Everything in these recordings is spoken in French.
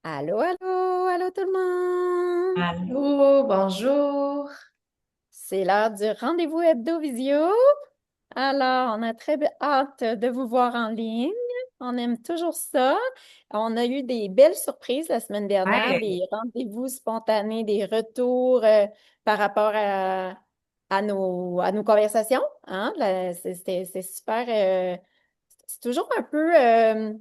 Allô, allô, allô tout le monde! Allô, bonjour. C'est l'heure du rendez-vous hebdo visio. Alors, on a très hâte de vous voir en ligne. On aime toujours ça. On a eu des belles surprises la semaine dernière, Ouais, des rendez-vous spontanés, des retours par rapport à nos conversations. Hein? C'est super. C'est toujours un peu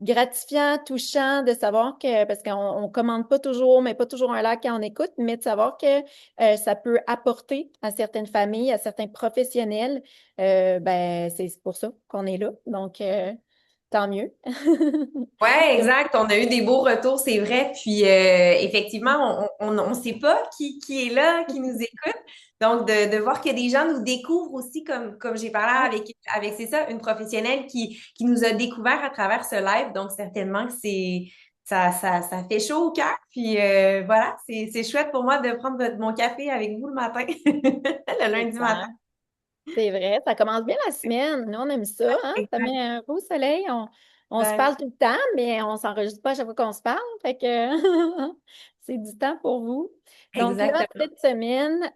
gratifiant, touchant de savoir que, parce qu'on ne commande pas toujours, mais pas toujours un like quand on écoute, mais de savoir que ça peut apporter à certaines familles, à certains professionnels. Ben, c'est pour ça qu'on est là. Donc, tant mieux. ouais, exact. On a eu des beaux retours, c'est vrai. Puis effectivement, on sait pas qui est là, qui nous écoute. Donc, de voir que des gens nous découvrent aussi, comme j'ai parlé Ouais, avec c'est ça, une professionnelle qui nous a découvert à travers ce live. Donc, certainement que ça fait chaud au cœur. Puis voilà, c'est chouette pour moi de prendre mon café avec vous le matin, le lundi matin. super. C'est vrai, ça commence bien la semaine. Nous, on aime ça, hein? Ça Exact. met un beau soleil. On se Ouais, parle tout le temps, mais on s'enregistre pas à chaque fois qu'on se parle. Fait que c'est du temps pour vous. Donc là, exactement. cette semaine,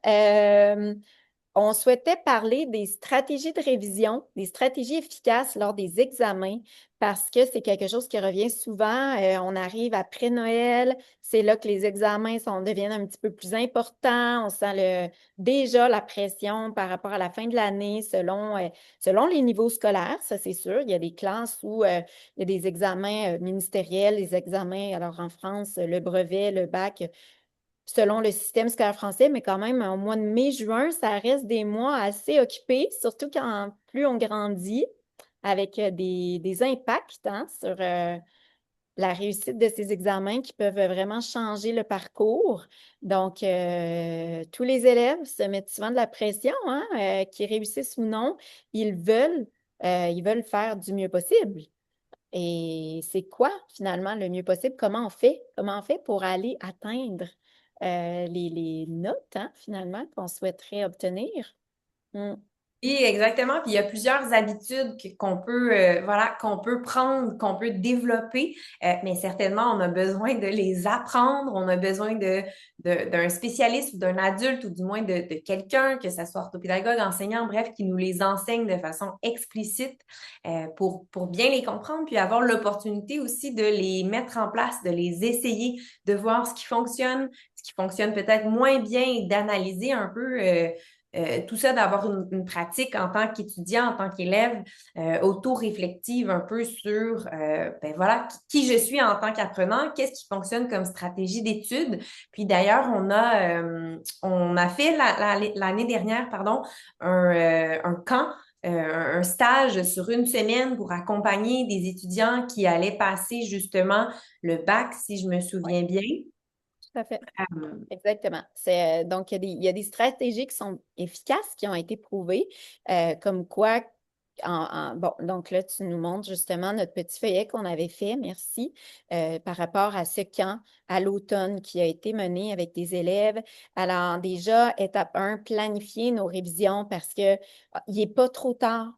on souhaitait parler des stratégies de révision, des stratégies efficaces lors des examens, parce que c'est quelque chose qui revient souvent. On arrive après Noël, c'est là que les examens deviennent un petit peu plus importants. On sent déjà la pression par rapport à la fin de l'année selon les niveaux scolaires, ça c'est sûr. Il y a des classes où il y a des examens ministériels, des examens, alors en France, le brevet, le bac selon le système scolaire français, mais quand même, au mois de mai, juin, ça reste des mois assez occupés, surtout quand plus on grandit, avec des impacts hein, sur la réussite de ces examens qui peuvent vraiment changer le parcours. Donc, tous les élèves se mettent souvent de la pression, hein, qu'ils réussissent ou non, ils veulent, ils veulent faire du mieux possible. Et c'est quoi finalement le mieux possible? Comment on fait? Comment on fait pour aller atteindre les notes hein, finalement qu'on souhaiterait obtenir? Hmm. Oui, exactement. Puis il y a plusieurs habitudes qu'on peut, voilà, qu'on peut prendre, qu'on peut développer, mais certainement on a besoin de les apprendre. On a besoin d'un spécialiste ou d'un adulte ou du moins de quelqu'un, que ce soit orthopédagogue, enseignant, bref, qui nous les enseigne de façon explicite pour bien les comprendre, puis avoir l'opportunité aussi de les mettre en place, de les essayer, de voir ce qui fonctionne peut-être moins bien et d'analyser un peu. Tout ça, d'avoir une pratique en tant qu'étudiant, en tant qu'élève, auto-réflective un peu sur, ben voilà, qui je suis en tant qu'apprenant, qu'est-ce qui fonctionne comme stratégie d'étude. Puis d'ailleurs, on a fait l'année dernière, pardon, un camp, un stage sur une semaine pour accompagner des étudiants qui allaient passer justement le bac, si je me Oui, souviens bien. tout à fait. Euh, Exactement. Donc, il y a des stratégies qui sont efficaces, qui ont été prouvées, comme quoi, bon, donc là, tu nous montres justement notre petit feuillet qu'on avait fait, merci, par rapport à ce camp à l'automne qui a été mené avec des élèves. Alors, déjà, étape 1, planifier nos révisions parce que il n'est pas trop tard.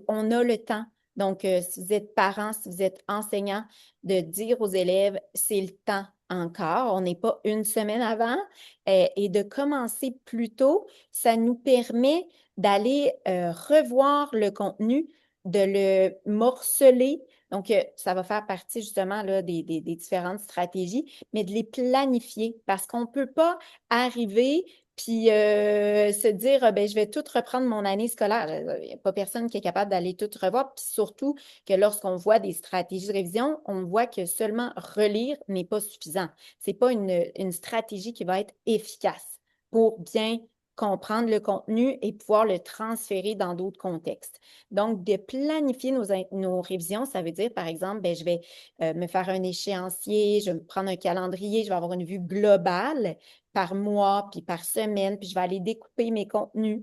On a le temps. Donc, si vous êtes parent, si vous êtes enseignant, de dire aux élèves, c'est le temps encore, on n'est pas une semaine avant, et de commencer plus tôt, ça nous permet d'aller revoir le contenu, de le morceler. Donc, ça va faire partie justement là, des différentes stratégies, mais de les planifier parce qu'on ne peut pas arriver puis se dire, ah, ben, je vais tout reprendre mon année scolaire. Il n'y a pas personne qui est capable d'aller tout revoir. Puis surtout que lorsqu'on voit des stratégies de révision, on voit que seulement relire n'est pas suffisant. Ce n'est pas une stratégie qui va être efficace pour bien comprendre le contenu et pouvoir le transférer dans d'autres contextes. Donc, de planifier nos révisions, ça veut dire, par exemple, ben, je vais me faire un échéancier, je vais me prendre un calendrier, je vais avoir une vue globale par mois, puis par semaine, puis je vais aller découper mes contenus.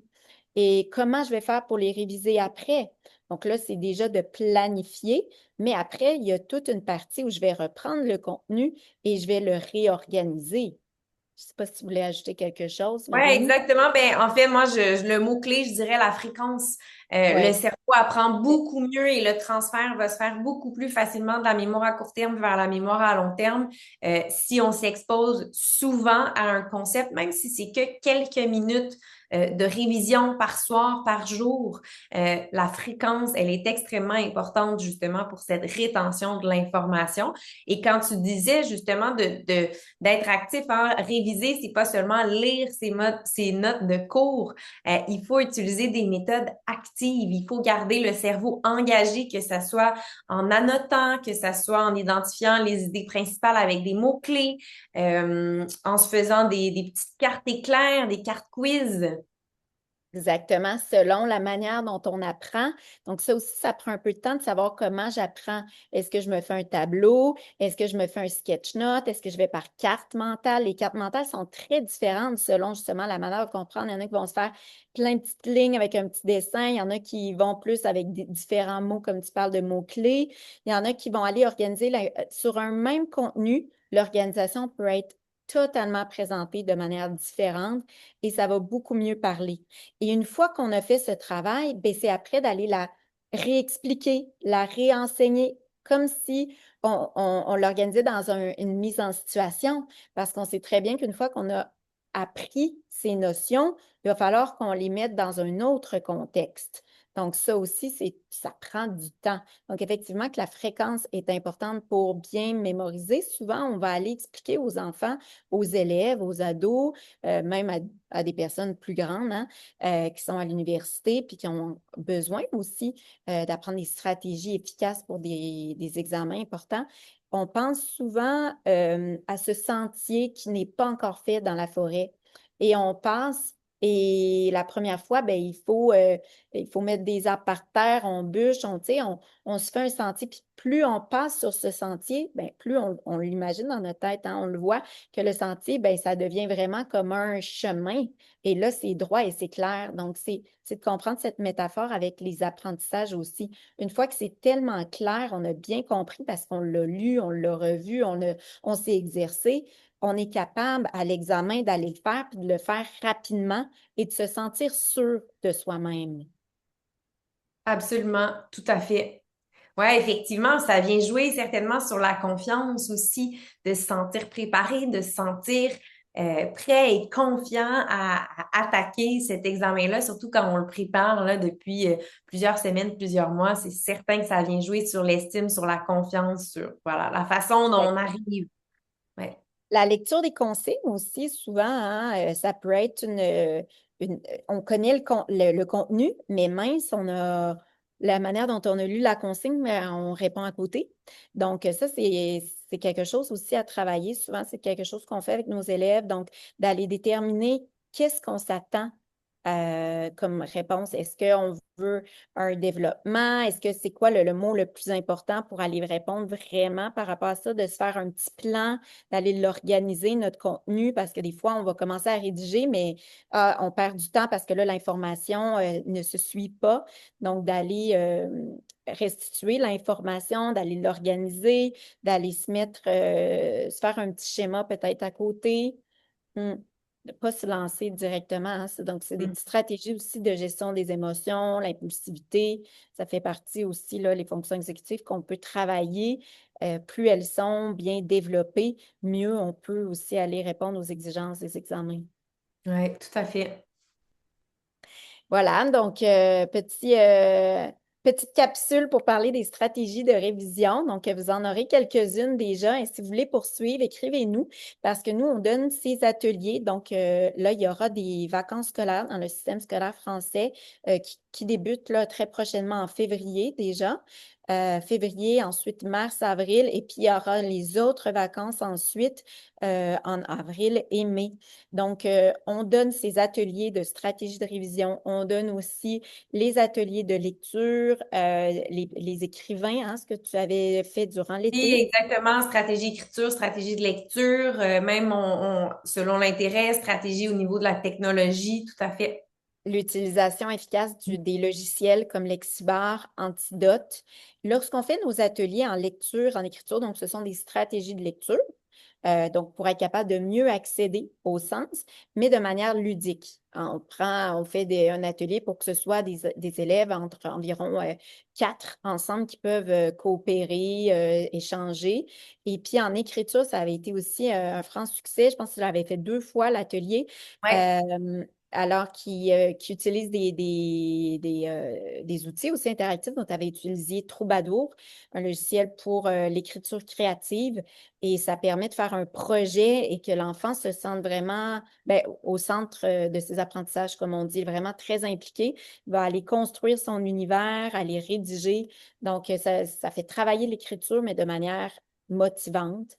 Et comment je vais faire pour les réviser après? Donc là, c'est déjà de planifier, mais après, il y a toute une partie où je vais reprendre le contenu et je vais le réorganiser. Je ne sais pas si tu voulais ajouter quelque chose, Oui, Marie. exactement. Ben, en fait, moi, le mot-clé, je dirais la fréquence. Le Oui. cerveau apprend beaucoup mieux et le transfert va se faire beaucoup plus facilement de la mémoire à court terme vers la mémoire à long terme si on s'expose souvent à un concept, même si c'est que quelques minutes de révision par soir, par jour. La fréquence, elle est extrêmement importante justement pour cette rétention de l'information. Et quand tu disais justement d'être actif, hein, réviser, c'est pas seulement lire ses notes de cours. Il faut utiliser des méthodes actives. Il faut garder le cerveau engagé, que ça soit en annotant, que ça soit en identifiant les idées principales avec des mots-clés, en se faisant des petites cartes éclairs, des cartes quiz. Exactement, selon la manière dont on apprend. Donc, ça aussi, ça prend un peu de temps de savoir comment j'apprends. Est-ce que je me fais un tableau? Est-ce que je me fais un sketch note? Est-ce que je vais par carte mentale? Les cartes mentales sont très différentes selon justement la manière de comprendre. Il y en a qui vont se faire plein de petites lignes avec un petit dessin. Il y en a qui vont plus avec des différents mots, comme tu parles de mots-clés. Il y en a qui vont aller organiser sur un même contenu. L'organisation peut être totalement présentée de manière différente et ça va beaucoup mieux parler. Et une fois qu'on a fait ce travail, ben, c'est après d'aller la réexpliquer, la réenseigner, comme si on l'organisait dans une mise en situation, parce qu'on sait très bien qu'une fois qu'on a appris ces notions, il va falloir qu'on les mette dans un autre contexte. Donc, ça aussi, ça prend du temps. Donc, effectivement, que la fréquence est importante pour bien mémoriser. Souvent, on va aller expliquer aux enfants, aux élèves, aux ados, même à des personnes plus grandes, hein, qui sont à l'université puis qui ont besoin aussi d'apprendre des stratégies efficaces pour des examens importants. On pense souvent à ce sentier qui n'est pas encore fait dans la forêt. Et on passe, et la première fois, ben, il faut mettre des arbres par terre, on bûche, tu sais, on se fait un sentier. Puis plus on passe sur ce sentier, ben, plus on l'imagine dans notre tête, hein, on le voit, que le sentier, ben, ça devient vraiment comme un chemin. Et là, c'est droit et c'est clair. Donc, c'est de comprendre cette métaphore avec les apprentissages aussi. Une fois que c'est tellement clair, on a bien compris parce qu'on l'a lu, on l'a revu, on s'est exercé, on est capable à l'examen d'aller le faire puis de le faire rapidement et de se sentir sûr de soi-même. Absolument, tout à fait. Ouais, effectivement, ça vient jouer certainement sur la confiance aussi, de se sentir préparé, de se sentir prêt et confiant à attaquer cet examen-là, surtout quand on le prépare là, depuis plusieurs semaines, plusieurs mois. C'est certain que ça vient jouer sur l'estime, sur la confiance, sur voilà, la façon dont on arrive. Ouais. La lecture des consignes aussi, souvent, hein, ça peut être on connaît le contenu, mais mince, on a la manière dont on a lu la consigne, mais on répond à côté. Donc, ça, c'est quelque chose aussi à travailler. Souvent, c'est quelque chose qu'on fait avec nos élèves. Donc, d'aller déterminer qu'est-ce qu'on s'attend comme réponse. Est-ce qu'on veut un développement? Est-ce que c'est quoi le mot le plus important pour aller répondre vraiment par rapport à ça, de se faire un petit plan, d'aller l'organiser, notre contenu, parce que des fois, on va commencer à rédiger, mais on perd du temps parce que là, l'information ne se suit pas. Donc, d'aller restituer l'information, d'aller l'organiser, d'aller se faire un petit schéma peut-être à côté. Hmm. De ne pas se lancer directement, hein. Donc, c'est des Mm. petites stratégies aussi de gestion des émotions, l'impulsivité. Ça fait partie aussi, là, les fonctions exécutives qu'on peut travailler. Plus elles sont bien développées, mieux on peut aussi aller répondre aux exigences des examens. Ouais, tout à fait. Voilà, donc petite capsule pour parler des stratégies de révision. Donc, vous en aurez quelques-unes déjà. Et si vous voulez poursuivre, écrivez-nous parce que nous, on donne ces ateliers. Donc, là, il y aura des vacances scolaires dans le système scolaire français qui débutent là, très prochainement en février déjà. Février, ensuite mars, avril, et puis il y aura les autres vacances ensuite en avril et mai. Donc, on donne ces ateliers de stratégie de révision. On donne aussi les ateliers de lecture, les écrivains, hein, ce que tu avais fait durant Oui, l'été. exactement. Stratégie d'écriture, stratégie de lecture, même selon l'intérêt, stratégie au niveau de la technologie, tout à fait. L'utilisation efficace des logiciels comme Lexibar, Antidote. Lorsqu'on fait nos ateliers en lecture, en écriture, donc ce sont des stratégies de lecture, donc pour être capable de mieux accéder au sens, mais de manière ludique. On fait un atelier pour que ce soit des élèves entre environ 4 ensemble qui peuvent coopérer, échanger. Et puis en écriture, ça avait été aussi un franc succès. Je pense que j'avais fait 2 fois l'atelier. Ouais. Euh, alors qui utilise des outils aussi interactifs. Donc, tu avais utilisé Troubadour, un logiciel pour l'écriture créative, et ça permet de faire un projet et que l'enfant se sente vraiment ben, au centre de ses apprentissages, comme on dit, vraiment très impliqué. Il va aller construire son univers, aller rédiger. Donc, ça fait travailler l'écriture, mais de manière motivante.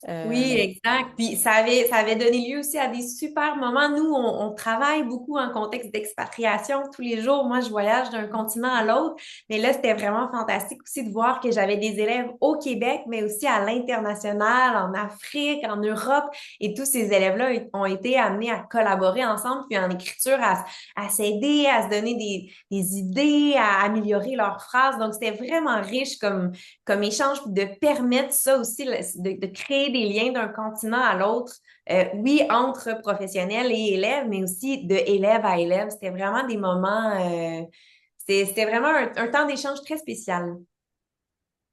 Oui, Euh, exact. Puis ça avait donné lieu aussi à des super moments. Nous, on travaille beaucoup en contexte d'expatriation tous les jours. Moi, je voyage d'un continent à l'autre. Mais là, c'était vraiment fantastique aussi de voir que j'avais des élèves au Québec, mais aussi à l'international, en Afrique, en Europe. Et tous ces élèves-là ont été amenés à collaborer ensemble, puis en écriture, à s'aider, à se donner des idées, à améliorer leurs phrases. Donc, c'était vraiment riche comme échange, puis de permettre ça aussi, de créer des liens d'un continent à l'autre, oui, entre professionnels et élèves, mais aussi de élève à élève. C'était vraiment des moments, c'était vraiment un temps d'échange très spécial.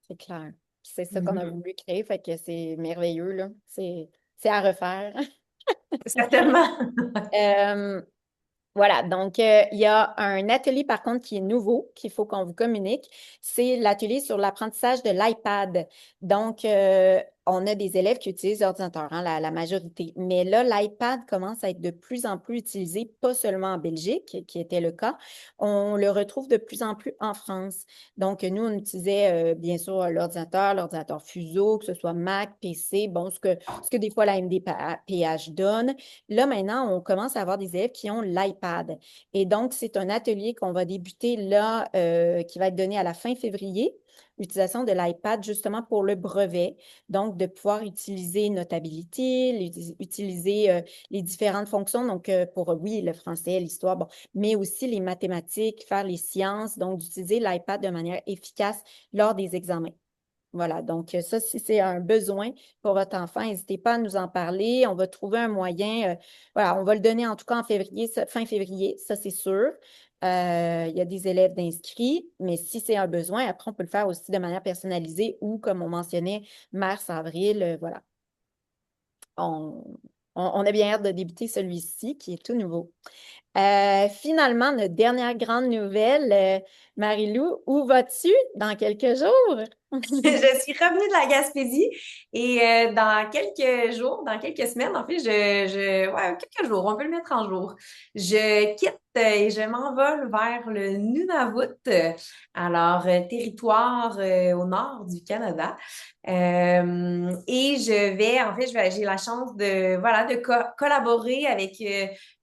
c'est clair. Puis c'est ça qu'on a Mhm. voulu créer, fait que c'est merveilleux, là. C'est à refaire. Certainement. Euh, Voilà, donc il y a un atelier par contre qui est nouveau, qu'il faut qu'on vous communique. C'est l'atelier sur l'apprentissage de l'iPad. Donc, on a des élèves qui utilisent l'ordinateur, hein, la majorité. Mais là, l'iPad commence à être de plus en plus utilisé, pas seulement en Belgique, qui était le cas. On le retrouve de plus en plus en France. Donc, nous, on utilisait bien sûr l'ordinateur Fuseau, que ce soit Mac, PC, bon, ce que des fois la MDPH donne. Là, maintenant, on commence à avoir des élèves qui ont l'iPad. Et donc, c'est un atelier qu'on va débuter là, qui va être donné à la fin février, l'utilisation de l'iPad justement pour le brevet. Donc, de pouvoir utiliser Notability, utiliser les différentes fonctions, donc pour, oui, le français, l'histoire, bon, mais aussi les mathématiques, faire les sciences, donc d'utiliser l'iPad de manière efficace lors des examens. Voilà, donc ça, si c'est un besoin pour votre enfant, n'hésitez pas à nous en parler. On va trouver un moyen. Voilà, on va le donner en tout cas en février, fin février, ça c'est sûr. Il y a des élèves d'inscrits, mais si c'est un besoin, après, on peut le faire aussi de manière personnalisée ou, comme on mentionnait, mars, avril, voilà. On, on a bien hâte de débuter celui-ci qui est tout nouveau. Finalement, notre dernière grande nouvelle, Marie-Lou, où vas-tu dans quelques jours? Je suis revenue de la Gaspésie et dans quelques jours, dans quelques semaines, en fait, ouais, quelques jours, on peut le mettre en jour. Je quitte et je m'envole vers le Nunavut, alors territoire au nord du Canada. Et en fait, j'ai la chance voilà, de collaborer avec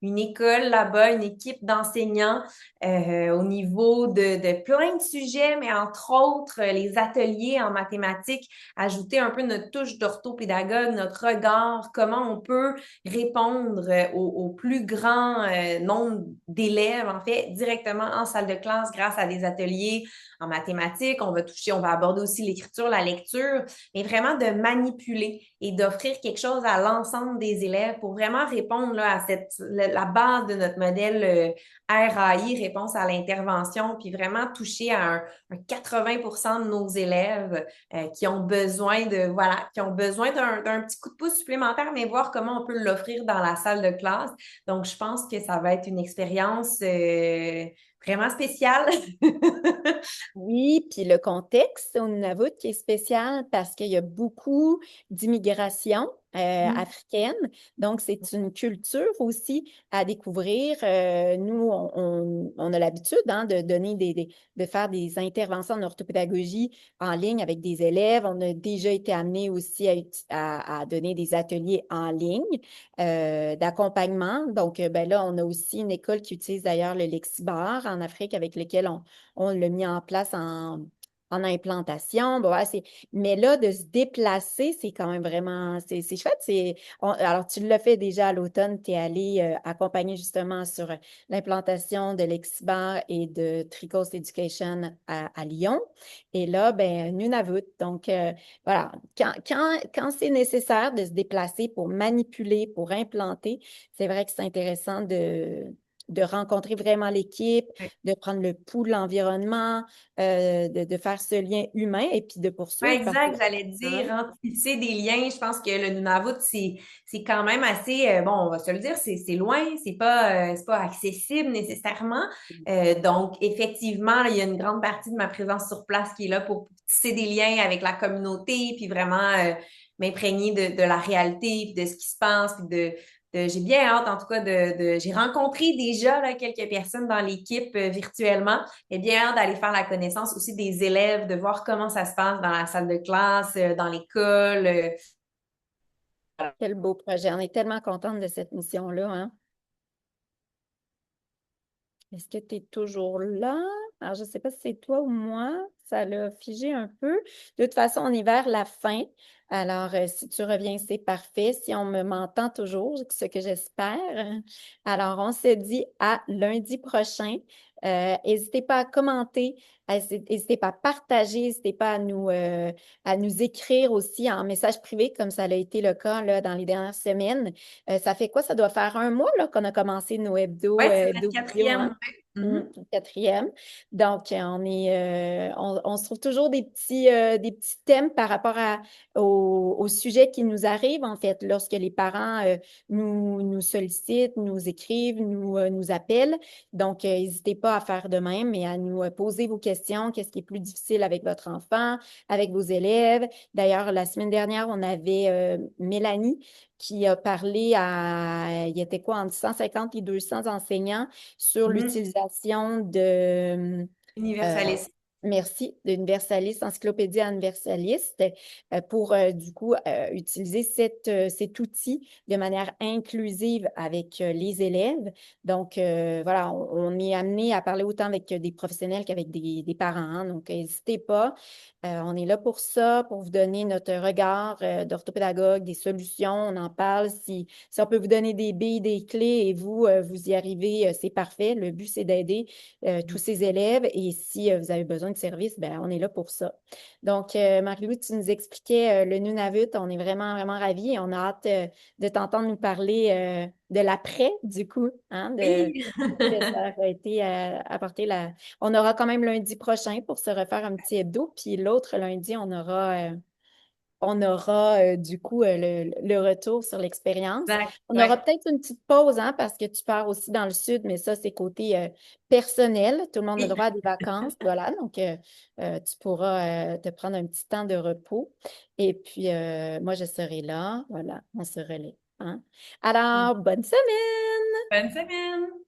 une école là-bas, une équipe d'enseignants au niveau de plein de sujets, mais entre autres, les ateliers en mathématiques, ajouter un peu notre touche d'orthopédagogue, notre regard, comment on peut répondre au plus grand nombre d'élèves, en fait, directement en salle de classe grâce à des ateliers en mathématiques. On va aborder aussi l'écriture, la lecture, mais vraiment de manipuler et d'offrir quelque chose à l'ensemble des élèves pour vraiment répondre là, à la base de notre modèle RAI, réponse à l'intervention, puis vraiment toucher à un 80% de nos élèves qui ont besoin voilà, qui ont besoin d'un petit coup de pouce supplémentaire, mais voir comment on peut l'offrir dans la salle de classe. Donc, je pense que ça va être une expérience vraiment spéciale. Oui, puis le contexte au Nunavut qui est spécial parce qu'il y a beaucoup d'immigration africaine. Donc, c'est une culture aussi à découvrir. Nous, on a l'habitude hein, de donner de faire des interventions en orthopédagogie en ligne avec des élèves. On a déjà été amené aussi à donner des ateliers en ligne d'accompagnement. Donc, ben là, on a aussi une école qui utilise d'ailleurs le Lexibar en Afrique avec lequel on l'a mis en place en en implantation. Bon, ouais, mais là, de se déplacer, c'est quand même vraiment, c'est chouette. Alors, tu l'as fait déjà à l'automne, tu es allé accompagner justement sur l'implantation de l'Exibar et de Tricos Education à Lyon. Et là, ben, Nunavut. Donc, voilà, quand c'est nécessaire de se déplacer pour manipuler, pour implanter, c'est vrai que c'est intéressant de rencontrer vraiment l'équipe, de prendre le pouls de l'environnement, de faire ce lien humain et puis de Ouais, poursuivre parce que exact, j'allais dire, hein, tisser des liens. Je pense que le Nunavut, c'est quand même assez, bon, on va se le dire, c'est loin, c'est pas accessible nécessairement. Donc, effectivement, là, il y a une grande partie de ma présence sur place qui est là pour tisser des liens avec la communauté, puis vraiment m'imprégner de la réalité, puis de ce qui se passe, puis j'ai bien hâte, en tout cas, j'ai rencontré déjà là, quelques personnes dans l'équipe virtuellement. J'ai bien hâte d'aller faire la connaissance aussi des élèves, de voir comment ça se passe dans la salle de classe, dans l'école. quel beau projet. On est tellement contente de cette mission-là, hein? Est-ce que tu es toujours là? Alors, je ne sais pas si c'est toi ou moi. Ça l'a figé un peu. De toute façon, on est vers la fin. Alors, si tu reviens, c'est parfait. Si on me m'entend toujours, ce que j'espère. Alors, on se dit à lundi prochain. N'hésitez pas à commenter, n'hésitez pas à partager, n'hésitez pas à nous écrire aussi en message privé, comme ça a été le cas là, dans les dernières semaines. Ça fait quoi? Ça doit faire un mois là, qu'on a commencé nos Ouais, c'est notre hebdo vidéo, quatrième. hein? Ouais. Mhm. Quatrième. Donc, on se trouve toujours des petits thèmes par rapport au sujet qui nous arrive, en fait, lorsque les parents nous sollicitent, nous écrivent, nous appellent. Donc, n'hésitez pas à faire de même et à nous poser vos questions. Qu'est-ce qui est plus difficile avec votre enfant, avec vos élèves? D'ailleurs, la semaine dernière, on avait Mélanie qui a parlé il y était quoi, entre 150 et 200 enseignants sur Mhm. l'utilisation de, euh, Universaliste. merci, d'Universalist, Encyclopédie Universaliste, pour du coup utiliser cet outil de manière inclusive avec les élèves. Donc, voilà, on est amené à parler autant avec des professionnels qu'avec des parents, hein. Donc, n'hésitez pas. On est là pour ça, pour vous donner notre regard d'orthopédagogue, des solutions. On en parle. Si on peut vous donner des billes, des clés et vous, vous y arrivez, c'est parfait. Le but, c'est d'aider tous ces élèves. Et si vous avez besoin de services, ben, on est là pour ça. Donc, Marie-Louise, tu nous expliquais le Nunavut. On est vraiment, vraiment ravis et on a hâte de t'entendre nous parler de l'après, du coup, hein, de Oui. que ça a été apporté la. On aura quand même lundi prochain pour se refaire un petit hebdo, puis l'autre lundi, on aura du coup le retour sur l'expérience. Exact. On aura Ouais. peut-être une petite pause, hein, parce que tu pars aussi dans le sud, mais ça, c'est côté personnel. Tout le monde a Oui. droit à des vacances. Voilà, donc tu pourras te prendre un petit temps de repos. Et puis, moi, je serai là. Voilà, on se relaie, hein. Alors, bonne semaine! Bonne semaine.